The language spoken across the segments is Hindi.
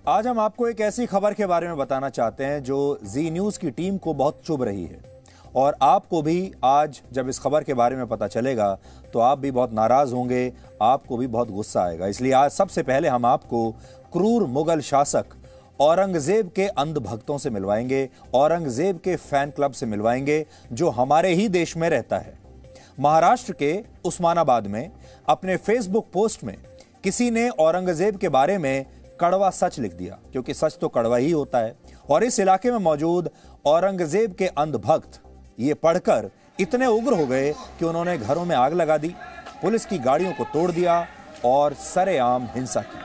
आज हम आपको एक ऐसी खबर के बारे में बताना चाहते हैं जो जी न्यूज की टीम को बहुत चुभ रही है और आपको भी आज जब इस खबर के बारे में पता चलेगा तो आप भी बहुत नाराज होंगे, आपको भी बहुत गुस्सा आएगा। इसलिए आज सबसे पहले हम आपको क्रूर मुगल शासक औरंगजेब के अंधभक्तों से मिलवाएंगे, औरंगजेब के फैन क्लब से मिलवाएंगे जो हमारे ही देश में रहता है। महाराष्ट्र के उस्मानाबाद में अपने फेसबुक पोस्ट में किसी ने औरंगजेब के बारे में कड़वा सच लिख दिया, क्योंकि सच तो कड़वा ही होता है। और इस इलाके में मौजूद औरंगजेब के अंधभक्त ये पढ़कर इतने उग्र हो गए कि उन्होंने घरों में आग लगा दी, पुलिस की गाड़ियों को तोड़ दिया और सरेआम हिंसा की।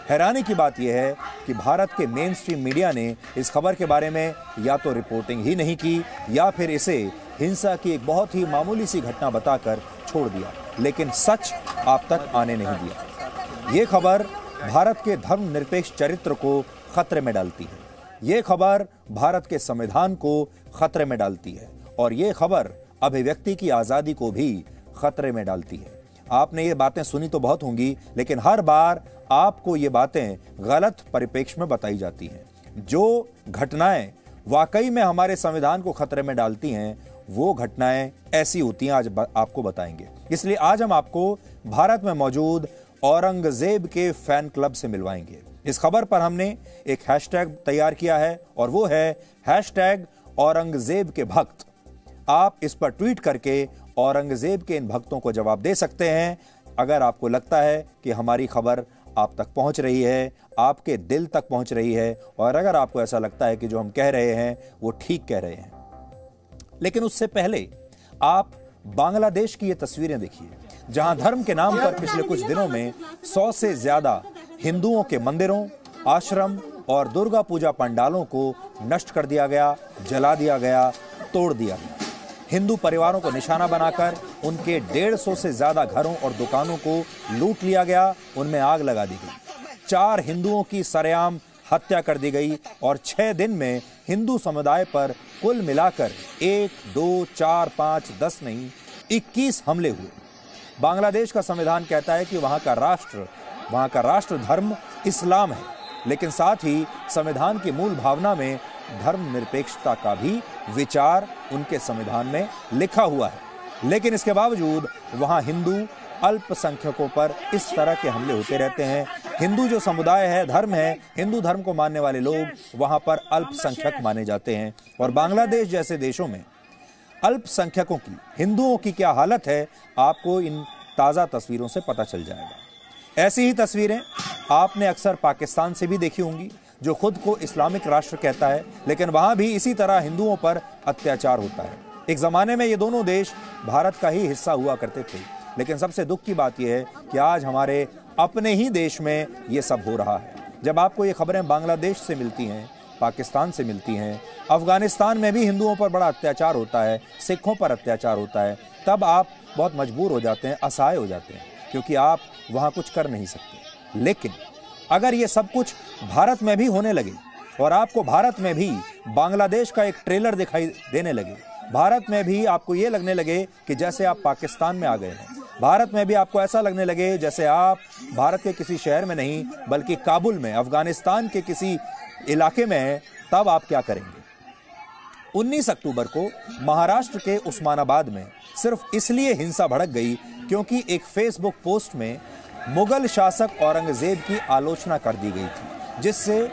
हैरानी की बात यह है कि भारत के मेन स्ट्रीम मीडिया ने इस खबर के बारे में या तो रिपोर्टिंग ही नहीं की या फिर इसे हिंसा की एक बहुत ही मामूली सी घटना बताकर छोड़ दिया, लेकिन सच आप तक आने नहीं दिया। ये खबर भारत के धर्मनिरपेक्ष चरित्र को खतरे में डालती है, ये खबर भारत के संविधान को खतरे में डालती है और ये खबर अभिव्यक्ति की आजादी को भी खतरे में डालती है। आपने ये बातें सुनी तो बहुत होंगी, लेकिन हर बार आपको ये बातें गलत परिप्रेक्ष्य में बताई जाती हैं। जो घटनाएं वाकई में हमारे संविधान को खतरे में डालती हैं वो घटनाएं ऐसी होती हैं, आज आपको बताएंगे। इसलिए आज हम आपको भारत में मौजूद औरंगजेब के फैन क्लब से मिलवाएंगे। इस खबर पर हमने एक हैशटैग तैयार किया है और वो है हैशटैग औरंगजेब के भक्त। आप इस पर ट्वीट करके औरंगजेब के इन भक्तों को जवाब दे सकते हैं अगर आपको लगता है कि हमारी खबर आप तक पहुंच रही है, आपके दिल तक पहुंच रही है, और अगर आपको ऐसा लगता है कि जो हम कह रहे हैं वो ठीक कह रहे हैं। लेकिन उससे पहले आप बांग्लादेश की ये तस्वीरें देखिए, जहां धर्म के नाम पर पिछले कुछ दिनों में 100 से ज्यादा हिंदुओं के मंदिरों, आश्रम और दुर्गा पूजा पंडालों को नष्ट कर दिया गया, जला दिया गया, तोड़ दिया गया। हिंदू परिवारों को निशाना बनाकर उनके 150 से ज्यादा घरों और दुकानों को लूट लिया गया, उनमें आग लगा दी गई। 4 हिंदुओं की सरेआम हत्या कर दी गई और 6 दिन में हिंदू समुदाय पर कुल मिलाकर 1, 2, 4, 5, 10 नहीं 21 हमले हुए। बांग्लादेश का संविधान कहता है कि वहां का राष्ट्र धर्म इस्लाम है, लेकिन साथ ही संविधान की मूल भावना में धर्मनिरपेक्षता का भी विचार उनके संविधान में लिखा हुआ है। लेकिन इसके बावजूद वहां हिंदू अल्पसंख्यकों पर इस तरह के हमले होते रहते हैं। हिंदू जो समुदाय है, धर्म है, हिंदू धर्म को मानने वाले लोग वहां पर अल्पसंख्यक माने जाते हैं। और बांग्लादेश जैसे देशों में अल्पसंख्यकों की, हिंदुओं की क्या हालत है आपको इन ताजा तस्वीरों से पता चल जाएगा। ऐसी ही तस्वीरें आपने अक्सर पाकिस्तान से भी देखी होंगी, जो खुद को इस्लामिक राष्ट्र कहता है, लेकिन वहां भी इसी तरह हिंदुओं पर अत्याचार होता है। एक जमाने में ये दोनों देश भारत का ही हिस्सा हुआ करते थे, लेकिन सबसे दुख की बात यह है कि आज हमारे अपने ही देश में ये सब हो रहा है। जब आपको ये खबरें बांग्लादेश से मिलती हैं, पाकिस्तान से मिलती हैं, अफगानिस्तान में भी हिंदुओं पर बड़ा अत्याचार होता है, सिखों पर अत्याचार होता है, तब आप बहुत मजबूर हो जाते हैं, असहाय हो जाते हैं, क्योंकि आप वहां कुछ कर नहीं सकते। लेकिन अगर ये सब कुछ भारत में भी होने लगे और आपको भारत में भी बांग्लादेश का एक ट्रेलर दिखाई देने लगे, भारत में भी आपको ये लगने लगे कि जैसे आप पाकिस्तान में आ गए हैं, भारत में भी आपको ऐसा लगने लगे जैसे आप भारत के किसी शहर में नहीं बल्कि काबुल में, अफगानिस्तान के किसी इलाके में हैं, तब आप क्या करेंगे? 19 अक्टूबर को महाराष्ट्र के उस्मानाबाद में सिर्फ इसलिए हिंसा भड़क गई क्योंकि एक फेसबुक पोस्ट में मुगल शासक औरंगजेब की आलोचना कर दी गई थी, जिससे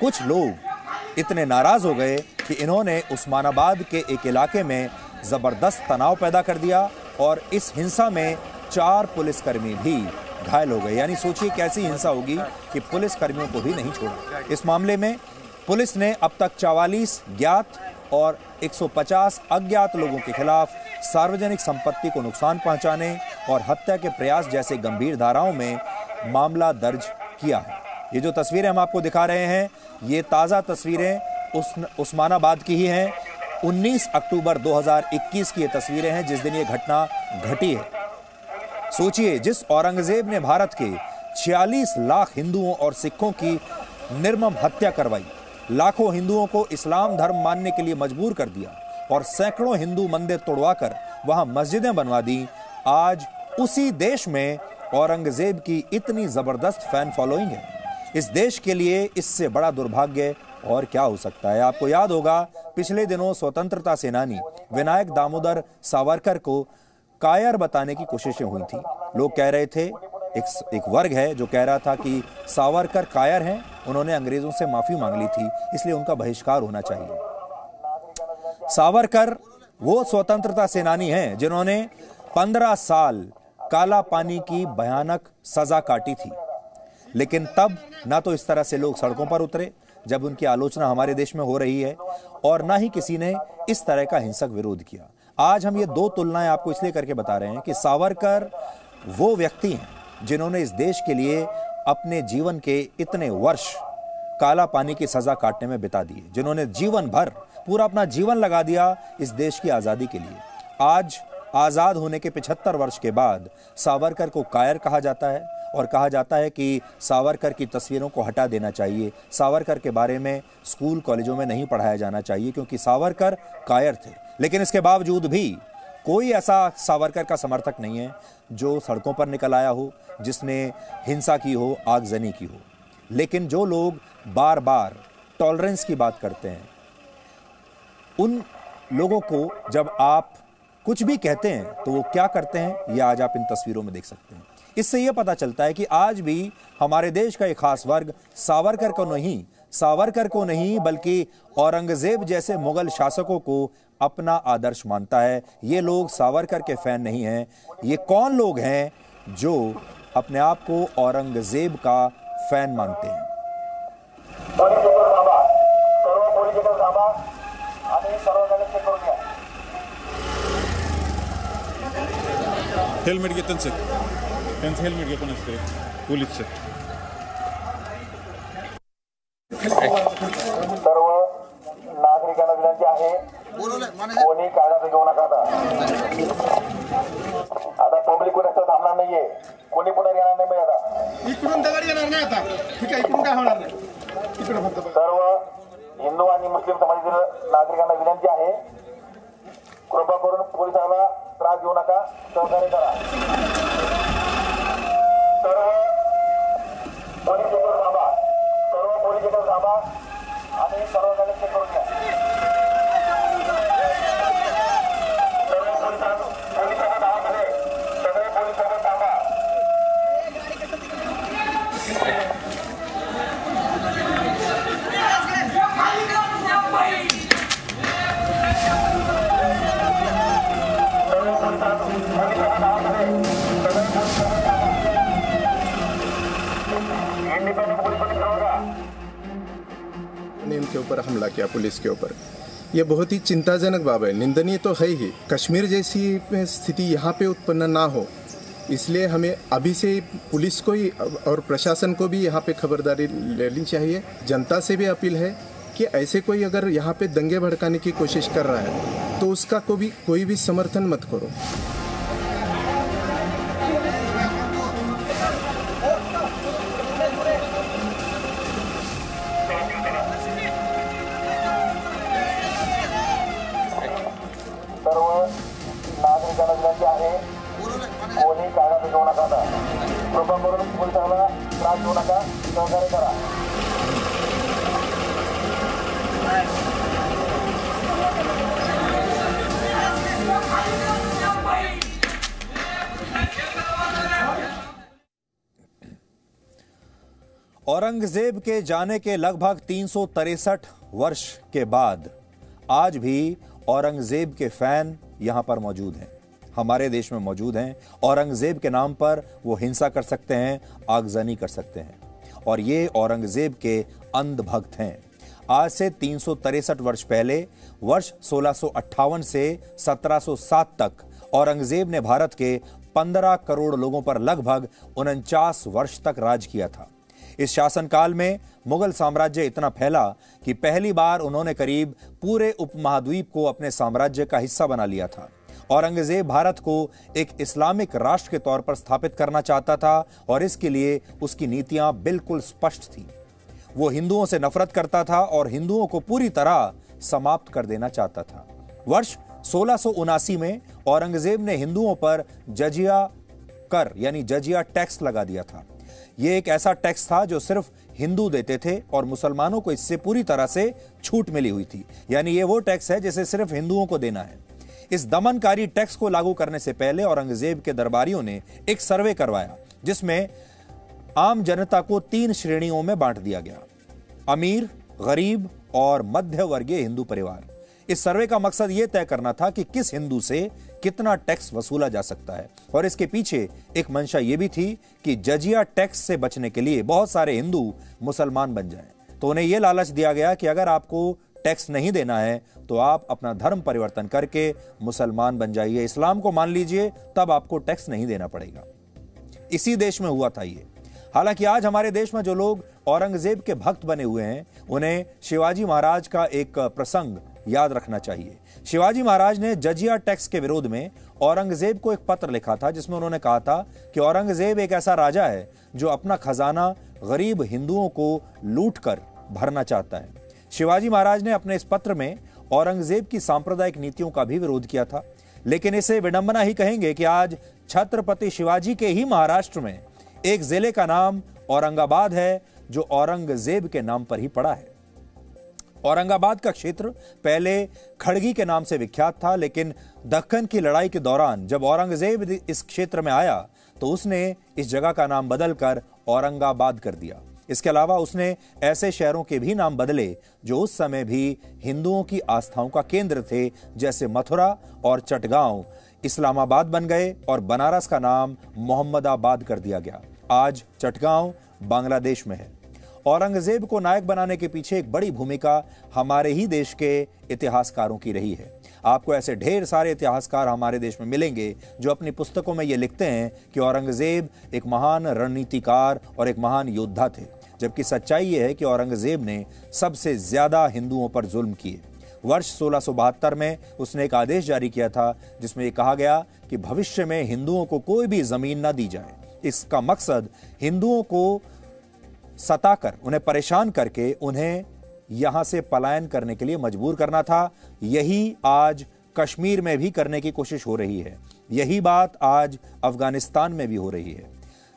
कुछ लोग इतने नाराज हो गए कि इन्होंने उस्मानाबाद के एक इलाके में जबरदस्त तनाव पैदा कर दिया और इस हिंसा में 4 पुलिसकर्मी भी घायल हो गए। यानी सोचिए कैसी हिंसा होगी कि पुलिसकर्मियों को भी नहीं छोड़ा। इस मामले में पुलिस ने अब तक 44 ज्ञात और 150 अज्ञात लोगों के खिलाफ सार्वजनिक संपत्ति को नुकसान पहुंचाने और हत्या के प्रयास जैसे गंभीर धाराओं में मामला दर्ज किया है। ये जो तस्वीरें हम आपको दिखा रहे हैं, ये ताज़ा तस्वीरें उस्मानाबाद की ही हैं। 19 अक्टूबर 2021 की ये तस्वीरें हैं जिस दिन ये घटना घटी है। सोचिए, जिस औरंगजेब ने भारत के 46 लाख हिंदुओं और सिखों की निर्मम हत्या करवाई, लाखों हिंदुओं को इस्लाम धर्म मानने के लिए मजबूर कर दिया और सैकड़ों हिंदू मंदिर तोड़वाकर वहां मस्जिदें बनवा दी, आज उसी देश में औरंगजेब की इतनी जबरदस्त फैन फॉलोइंग है। इस देश के लिए इससे बड़ा दुर्भाग्य और क्या हो सकता है। आपको याद होगा पिछले दिनों स्वतंत्रता सेनानी विनायक दामोदर सावरकर को कायर बताने की कोशिशें हुई थी। लोग कह रहे थे, एक वर्ग है जो कह रहा था कि सावरकर कायर हैं, उन्होंने अंग्रेजों से माफी मांग ली थी, इसलिए उनका बहिष्कार होना चाहिए। सावरकर वो स्वतंत्रता सेनानी हैं जिन्होंने 15 साल काला पानी की भयानक सजा काटी थी, लेकिन तब ना तो इस तरह से लोग सड़कों पर उतरे जब उनकी आलोचना हमारे देश में हो रही है, और ना ही किसी ने इस तरह का हिंसक विरोध किया। आज हम ये दो तुलनाएं आपको इसलिए करके बता रहे हैं कि सावरकर वो व्यक्ति हैं जिन्होंने इस देश के लिए अपने जीवन के इतने वर्ष काला पानी की सजा काटने में बिता दिए, जिन्होंने जीवन भर पूरा अपना जीवन लगा दिया इस देश की आजादी के लिए। आज आजाद होने के 75 वर्ष के बाद सावरकर को कायर कहा जाता है और कहा जाता है कि सावरकर की तस्वीरों को हटा देना चाहिए, सावरकर के बारे में स्कूल कॉलेजों में नहीं पढ़ाया जाना चाहिए क्योंकि सावरकर कायर थे। लेकिन इसके बावजूद भी कोई ऐसा सावरकर का समर्थक नहीं है जो सड़कों पर निकल आया हो, जिसने हिंसा की हो, आगजनी की हो। लेकिन जो लोग बार बार टॉलरेंस की बात करते हैं, उन लोगों को जब आप कुछ भी कहते हैं तो वो क्या करते हैं, ये आज आप इन तस्वीरों में देख सकते हैं। इससे यह पता चलता है कि आज भी हमारे देश का एक खास वर्ग सावरकर को नहीं बल्कि औरंगजेब जैसे मुगल शासकों को अपना आदर्श मानता है। ये लोग सावरकर के फैन नहीं हैं। ये कौन लोग हैं जो अपने आप को औरंगजेब का फैन मानते हैं? हेल्मेट घेतलं त्यांचं हेल्मेट घे कोणाच तरी पोलीसचं. सर्व नागरिकांना विनंती आहे कोणी कागद घेऊ नका. आता पब्लिक कोणी थांबणार नाहीये, कोणी पुढे येणार नाही. आता इकडून दगड येणार नाही. आता ठीक आहे, इकडून काय होणार नाही. इकडे फक्त सर्व हिंदू आणि मुस्लिम समाजातील नागरिकांना विनंती आहे, कृपा करून पोलिसांना त्रास देऊ नका, सहकार्य करा. सर्व पोलीस थांबा, सर्व पोलीस थांबा आणि सर्व कलेक्ट करून घ्या. सर्व पोलिसांना धावा, सगळे पोलिसांना थांबा. ने इनके ऊपर हमला किया, पुलिस के ऊपर। ये बहुत ही चिंताजनक बात है, निंदनीय तो है ही। कश्मीर जैसी स्थिति यहाँ पे उत्पन्न ना हो, इसलिए हमें अभी से पुलिस को ही और प्रशासन को भी यहाँ पे खबरदारी लेनी चाहिए। जनता से भी अपील है कि ऐसे कोई अगर यहाँ पे दंगे भड़काने की कोशिश कर रहा है तो उसका कोई भी समर्थन मत करो। नागरिकांना विनंती आहे, कोणी कागद घेऊ नका. कृपा करून पोलिसांना त्रास देऊ नका, सहकार्य करा. औरंगजेब के जाने के लगभग 363 वर्ष के बाद आज भी औरंगजेब के फैन यहां पर मौजूद हैं, हमारे देश में मौजूद हैं। औरंगजेब के नाम पर वो हिंसा कर सकते हैं, आगजनी कर सकते हैं, और ये औरंगजेब के अंध भक्त हैं। आज से 363 वर्ष पहले, वर्ष 1658 से 1707 तक औरंगजेब ने भारत के 15 करोड़ लोगों पर लगभग 49 वर्ष तक राज किया था। इस शासनकाल में मुगल साम्राज्य इतना फैला कि पहली बार उन्होंने करीब पूरे उपमहाद्वीप को अपने साम्राज्य का हिस्सा बना लिया था। औरंगजेब भारत को एक इस्लामिक राष्ट्र के तौर पर स्थापित करना चाहता था और इसके लिए उसकी नीतियां बिल्कुल स्पष्ट थी। वो हिंदुओं से नफरत करता था और हिंदुओं को पूरी तरह समाप्त कर देना चाहता था। वर्ष 1679 में औरंगजेब ने हिंदुओं पर जजिया कर यानी जजिया टैक्स लगा दिया था। यह एक ऐसा टैक्स था जो सिर्फ हिंदू देते थे और मुसलमानों को इससे पूरी तरह से छूट मिली हुई थी। यानी ये वो टैक्स है जिसे सिर्फ हिंदुओं को देना है। इस दमनकारी टैक्स को लागू करने से पहले औरंगजेब के दरबारियों ने एक सर्वे करवाया जिसमें आम जनता को 3 श्रेणियों में बांट दिया गया: अमीर, गरीब और मध्य वर्गीय हिंदू परिवार। इस सर्वे का मकसद यह तय करना था कि किस हिंदू से कितना टैक्स वसूला जा सकता है, और इसके पीछे एक मंशा यह भी थी कि जजिया टैक्स से बचने के लिए बहुत सारे हिंदू मुसलमान बन जाएं। तो उन्हें यह लालच दिया गया कि अगर आपको टैक्स नहीं देना है तो आप अपना धर्म परिवर्तन करके मुसलमान बन जाइए, इस्लाम को मान लीजिए, तब आपको टैक्स नहीं देना पड़ेगा। इसी देश में हुआ था ये। हालांकि आज हमारे देश में जो लोग औरंगजेब के भक्त बने हुए हैं उन्हें शिवाजी महाराज का एक प्रसंग याद रखना चाहिए। शिवाजी महाराज ने जजिया टैक्स के विरोध में औरंगजेब को एक पत्र लिखा था जिसमें उन्होंने कहा था कि औरंगजेब एक ऐसा राजा है जो अपना खजाना गरीब हिंदुओं को लूटकर भरना चाहता है। शिवाजी महाराज ने अपने इस पत्र में औरंगजेब की सांप्रदायिक नीतियों का भी विरोध किया था, लेकिन इसे विडंबना ही कहेंगे कि आज छत्रपति शिवाजी के ही महाराष्ट्र में एक जिले का नाम औरंगाबाद है जो औरंगजेब के नाम पर ही पड़ा है। औरंगाबाद का क्षेत्र पहले खड़गी के नाम से विख्यात था, लेकिन दक्कन की लड़ाई के दौरान जब औरंगजेब इस क्षेत्र में आया तो उसने इस जगह का नाम बदलकर औरंगाबाद कर दिया। इसके अलावा उसने ऐसे शहरों के भी नाम बदले जो उस समय भी हिंदुओं की आस्थाओं का केंद्र थे, जैसे मथुरा और चटगांव इस्लामाबाद बन गए और बनारस का नाम मोहम्मदाबाद कर दिया गया। आज चटगांव बांग्लादेश में है। औरंगजेब को नायक बनाने के पीछे एक बड़ी भूमिका हमारे ही देश के इतिहासकारों की रही है। आपको ऐसे ढेर सारे इतिहासकार हमारे देश में मिलेंगे जो अपनी पुस्तकों में ये लिखते हैं कि औरंगजेब एक महान रणनीतिकार और एक महान योद्धा थे, जबकि सच्चाई ये है कि औरंगजेब ने सबसे ज्यादा हिंदुओं पर जुल्म किए। वर्ष 1672 में उसने एक आदेश जारी किया था जिसमें यह कहा गया कि भविष्य में हिंदुओं को कोई भी जमीन न दी जाए। इसका मकसद हिंदुओं को सताकर, उन्हें परेशान करके उन्हें यहां से पलायन करने के लिए मजबूर करना था। यही आज कश्मीर में भी करने की कोशिश हो रही है। यही बात आज अफगानिस्तान में भी हो रही है।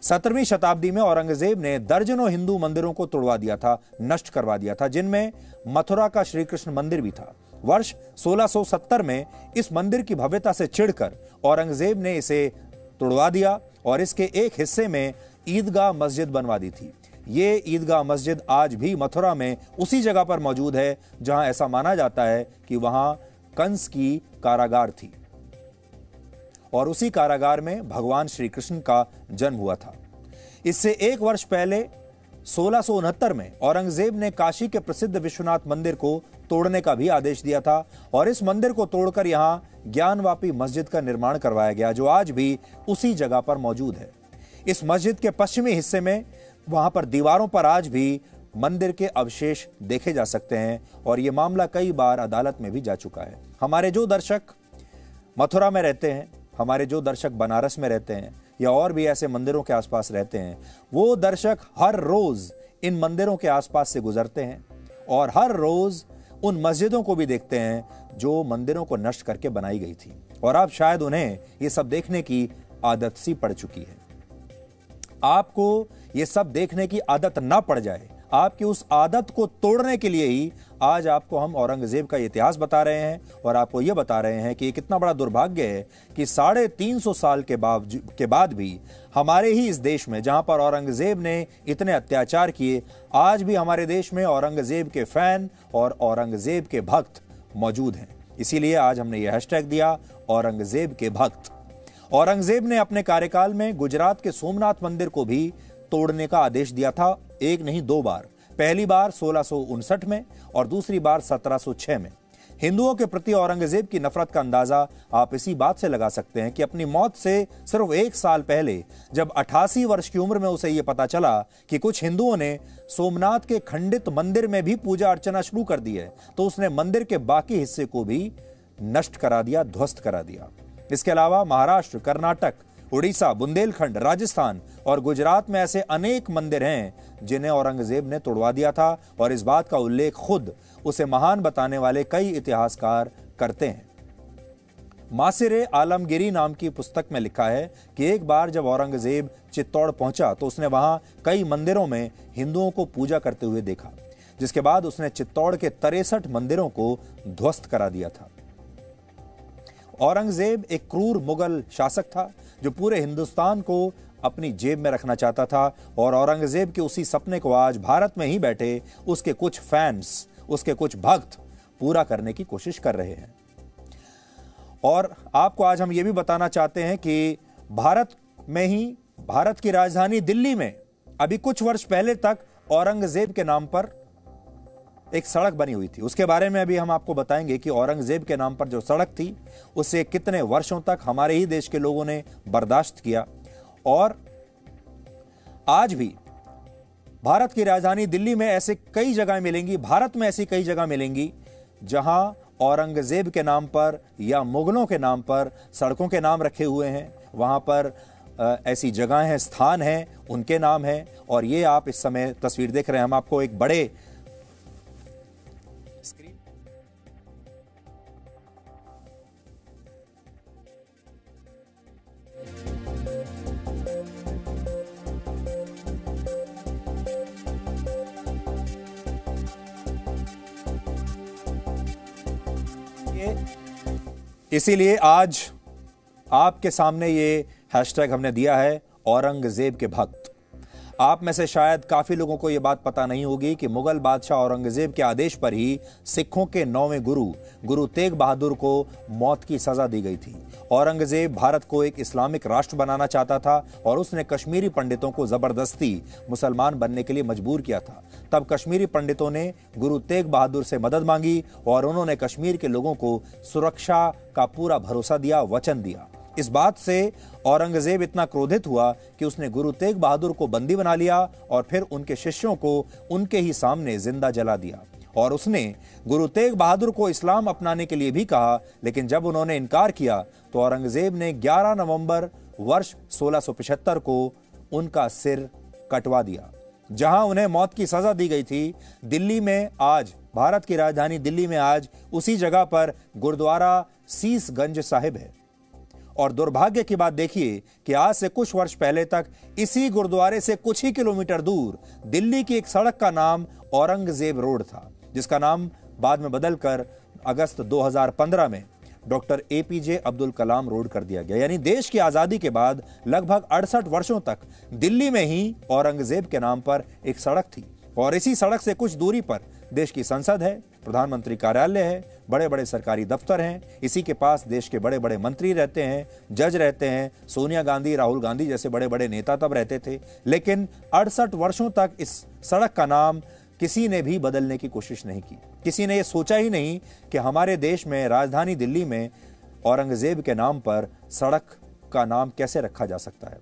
17वीं शताब्दी में औरंगजेब ने दर्जनों हिंदू मंदिरों को तोड़वा दिया था, नष्ट करवा दिया था, जिनमें मथुरा का श्री कृष्ण मंदिर भी था। वर्ष 1670 में इस मंदिर की भव्यता से चिढ़कर औरंगजेब ने इसे तोड़वा दिया और इसके एक हिस्से में ईदगाह मस्जिद बनवा दी थी। ये ईदगाह मस्जिद आज भी मथुरा में उसी जगह पर मौजूद है जहां ऐसा माना जाता है कि वहां कंस की कारागार थी और उसी कारागार में भगवान श्री कृष्ण का जन्म हुआ था। इससे एक वर्ष पहले 1669 में औरंगजेब ने काशी के प्रसिद्ध विश्वनाथ मंदिर को तोड़ने का भी आदेश दिया था और इस मंदिर को तोड़कर यहां ज्ञानवापी मस्जिद का निर्माण करवाया गया जो आज भी उसी जगह पर मौजूद है। इस मस्जिद के पश्चिमी हिस्से में वहां पर दीवारों पर आज भी मंदिर के अवशेष देखे जा सकते हैं और यह मामला कई बार अदालत में भी जा चुका है। हमारे जो दर्शक मथुरा में रहते हैं, हमारे जो दर्शक बनारस में रहते हैं या और भी ऐसे मंदिरों के आसपास रहते हैं, वो दर्शक हर रोज इन मंदिरों के आसपास से गुजरते हैं और हर रोज उन मस्जिदों को भी देखते हैं जो मंदिरों को नष्ट करके बनाई गई थी और अब शायद उन्हें ये सब देखने की आदत सी पड़ चुकी है। आपको ये सब देखने की आदत ना पड़ जाए, आपकी उस आदत को तोड़ने के लिए ही आज आपको हम औरंगजेब का इतिहास बता रहे हैं और आपको यह बता रहे हैं कि कितना बड़ा दुर्भाग्य है कि 350 साल के बाद भी हमारे ही इस देश में, जहां पर औरंगजेब ने इतने अत्याचार किए, आज भी हमारे देश में औरंगजेब के फैन और औरंगजेब के भक्त मौजूद हैं। इसीलिए आज हमने यह हैशटैग दिया, औरंगजेब के भक्त। औरंगजेब ने अपने कार्यकाल में गुजरात के सोमनाथ मंदिर को भी तोड़ने का आदेश दिया था, एक नहीं 2 बार। पहली बार 1659 में और दूसरी बार 1706 में। हिंदुओं के प्रति औरंगजेब की नफरत का अंदाजा आप इसी बात से लगा सकते हैं कि अपनी मौत से सिर्फ 1 साल पहले जब 88 वर्ष की उम्र में उसे यह पता चला कि कुछ हिंदुओं ने सोमनाथ के खंडित मंदिर में भी पूजा अर्चना शुरू कर दी है, तो उसने मंदिर के बाकी हिस्से को भी नष्ट करा दिया, ध्वस्त करा दिया। इसके अलावा महाराष्ट्र, कर्नाटक, उड़ीसा, बुंदेलखंड, राजस्थान और गुजरात में ऐसे अनेक मंदिर हैं जिन्हें औरंगजेब ने तोड़वा दिया था और इस बात का उल्लेख खुद उसे महान बताने वाले कई इतिहासकार करते हैं। मासिर आलमगिरी नाम की पुस्तक में लिखा है कि एक बार जब औरंगजेब चित्तौड़ पहुंचा तो उसने वहां कई मंदिरों में हिंदुओं को पूजा करते हुए देखा, जिसके बाद उसने चित्तौड़ के 63 मंदिरों को ध्वस्त करा दिया था। औरंगजेब एक क्रूर मुगल शासक था जो पूरे हिंदुस्तान को अपनी जेब में रखना चाहता था, और औरंगजेब के उसी सपने को आज भारत में ही बैठे उसके कुछ फैंस, उसके कुछ भक्त पूरा करने की कोशिश कर रहे हैं। और आपको आज हम ये भी बताना चाहते हैं कि भारत में ही, भारत की राजधानी दिल्ली में अभी कुछ वर्ष पहले तक औरंगजेब के नाम पर एक सड़क बनी हुई थी। उसके बारे में अभी हम आपको बताएंगे कि औरंगजेब के नाम पर जो सड़क थी उसे कितने वर्षों तक हमारे ही देश के लोगों ने बर्दाश्त किया। और आज भी भारत की राजधानी दिल्ली में ऐसे कई जगह मिलेंगी, भारत में ऐसी कई जगह मिलेंगी जहां औरंगजेब के नाम पर या मुगलों के नाम पर सड़कों के नाम रखे हुए हैं। वहां पर ऐसी जगहें हैं, स्थान हैं, उनके नाम हैं। और ये आप इस समय तस्वीर देख रहे हैं, हम आपको एक बड़े स्क्रीन इसीलिए आज आपके सामने ये हैशटैग हमने दिया है, औरंगजेब के भक्त। आप में से शायद काफी लोगों को यह बात पता नहीं होगी कि मुगल बादशाह औरंगजेब के आदेश पर ही सिखों के 9वें गुरु तेग बहादुर को मौत की सजा दी गई थी। औरंगजेब भारत को एक इस्लामिक राष्ट्र बनाना चाहता था और उसने कश्मीरी पंडितों को जबरदस्ती मुसलमान बनने के लिए मजबूर किया था। तब कश्मीरी पंडितों ने गुरु तेग बहादुर से मदद मांगी और उन्होंने कश्मीर के लोगों को सुरक्षा का पूरा भरोसा दिया, वचन दिया। इस बात से औरंगजेब इतना क्रोधित हुआ कि उसने गुरु तेग बहादुर को बंदी बना लिया और फिर उनके शिष्यों को उनके ही सामने जिंदा जला दिया। और उसने गुरु तेग बहादुर को इस्लाम अपनाने के लिए भी कहा, लेकिन जब उन्होंने इनकार किया तो औरंगजेब ने 11 नवंबर वर्ष 1675 को उनका सिर कटवा दिया। जहां उन्हें मौत की सजा दी गई थी, दिल्ली में आज, भारत की राजधानी दिल्ली में आज उसी जगह पर गुरुद्वारा सीसगंज साहिब है। और दुर्भाग्य की बात देखिए कि आज से कुछ वर्ष पहले तक इसी गुरुद्वारे से कुछ ही किलोमीटर दूर दिल्ली की एक सड़क का नाम औरंगजेब रोड था, जिसका नाम बाद में बदलकर अगस्त 2015 में doctor APJ Abdul Kalam road कर दिया गया। यानी देश की आजादी के बाद लगभग 68 वर्षों तक दिल्ली में ही औरंगजेब के नाम पर एक सड़क थी। और इसी सड़क से कुछ दूरी पर देश की संसद है, प्रधानमंत्री कार्यालय है, बड़े बड़े सरकारी दफ्तर हैं। इसी के पास देश के बड़े बड़े मंत्री रहते हैं, जज रहते हैं। सोनिया गांधी, राहुल गांधी जैसे बड़े बड़े नेता तब रहते थे। लेकिन 68 वर्षों तक इस सड़क का नाम किसी ने भी बदलने की कोशिश नहीं की। किसी ने यह सोचा ही नहीं कि हमारे देश में, राजधानी दिल्ली में औरंगजेब के नाम पर सड़क का नाम कैसे रखा जा सकता है।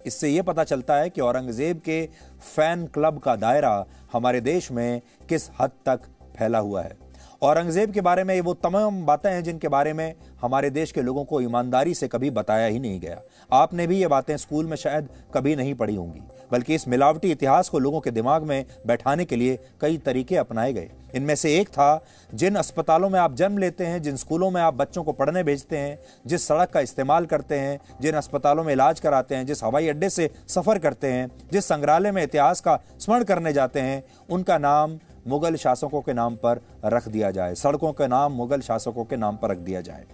इससे यह पता चलता है कि औरंगजेब के फैन क्लब का दायरा हमारे देश में किस हद तक फैला हुआ है। औरंगजेब के बारे में ये वो तमाम बातें हैं जिनके बारे में हमारे देश के लोगों को ईमानदारी से कभी बताया ही नहीं गया। आपने भी ये बातें स्कूल में शायद कभी नहीं पढ़ी होंगी, बल्कि इस मिलावटी इतिहास को लोगों के दिमाग में बैठाने के लिए कई तरीके अपनाए गए। इनमें से एक था, जिन अस्पतालों में आप जन्म लेते हैं, जिन स्कूलों में आप बच्चों को पढ़ने भेजते हैं, जिस सड़क का इस्तेमाल करते हैं, जिन अस्पतालों में इलाज कराते हैं, जिस हवाई अड्डे से सफर करते हैं, जिस संग्रहालय में इतिहास का स्मरण करने जाते हैं, उनका नाम मुगल शासकों के नाम पर रख दिया जाए। सड़कों के नाम मुगल शासकों के नाम पर रख दिया जाए।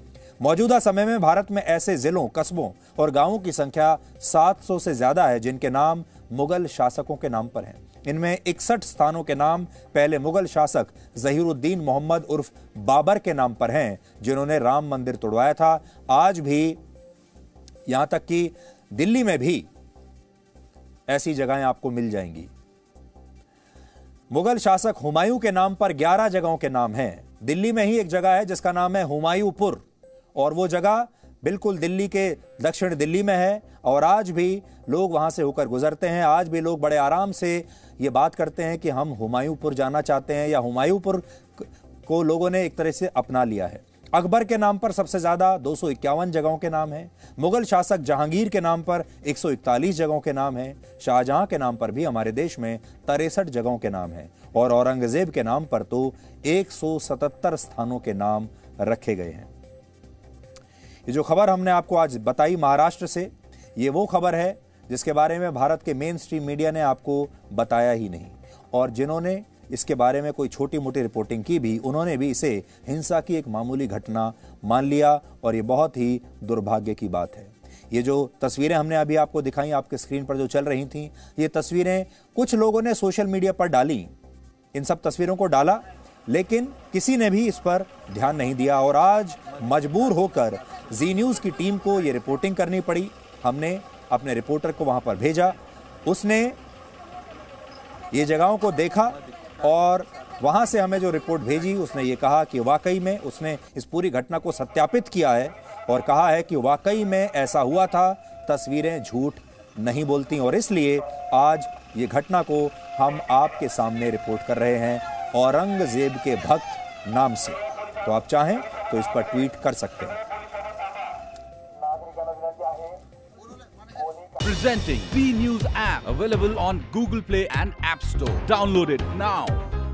मौजूदा समय में भारत में ऐसे जिलों, कस्बों और गांवों की संख्या 700 से ज्यादा है जिनके नाम मुगल शासकों के नाम पर हैं। इनमें 61 स्थानों के नाम पहले मुगल शासक जहीरुद्दीन मोहम्मद उर्फ बाबर के नाम पर हैं, जिन्होंने राम मंदिर तोड़वाया था। आज भी, यहां तक कि दिल्ली में भी ऐसी जगहें आपको मिल जाएंगी। मुगल शासक हुमायूं के नाम पर 11 जगहों के नाम हैं। दिल्ली में ही एक जगह है जिसका नाम है हुमायूंपुर, और वो जगह बिल्कुल दिल्ली के दक्षिण दिल्ली में है। और आज भी लोग वहां से होकर गुजरते हैं। आज भी लोग बड़े आराम से ये बात करते हैं कि हम हुमायूंपुर जाना चाहते हैं, या हुमायूंपुर को लोगों ने एक तरह से अपना लिया है। अकबर के नाम पर सबसे ज्यादा 251 जगहों के नाम हैं। मुगल शासक जहांगीर के नाम पर 141 जगहों के नाम हैं। शाहजहां के नाम पर भी हमारे देश में 63 जगहों के नाम हैं। और औरंगजेब के नाम पर तो 177 स्थानों के नाम रखे गए हैं। ये जो खबर हमने आपको आज बताई महाराष्ट्र से, ये वो खबर है जिसके बारे में भारत के मेन स्ट्रीम मीडिया ने आपको बताया ही नहीं, और जिन्होंने इसके बारे में कोई छोटी मोटी रिपोर्टिंग की भी, उन्होंने भी इसे हिंसा की एक मामूली घटना मान लिया, और ये बहुत ही दुर्भाग्य की बात है। ये जो तस्वीरें हमने अभी आपको दिखाई, आपके स्क्रीन पर जो चल रही थी, ये तस्वीरें कुछ लोगों ने सोशल मीडिया पर डाली, इन सब तस्वीरों को डाला, लेकिन किसी ने भी इस पर ध्यान नहीं दिया, और आज मजबूर होकर जी न्यूज़ की टीम को ये रिपोर्टिंग करनी पड़ी। हमने अपने रिपोर्टर को वहां पर भेजा, उसने ये जगहों को देखा और वहां से हमें जो रिपोर्ट भेजी, उसने ये कहा कि वाकई में उसने इस पूरी घटना को सत्यापित किया है और कहा है कि वाकई में ऐसा हुआ था, तस्वीरें झूठ नहीं बोलती, और इसलिए आज ये घटना को हम आपके सामने रिपोर्ट कर रहे हैं औरंगजेब के भक्त नाम से। तो आप चाहें तो इस पर ट्वीट कर सकते हैं। Presenting B News app, available on Google Play and App Store. Download it now.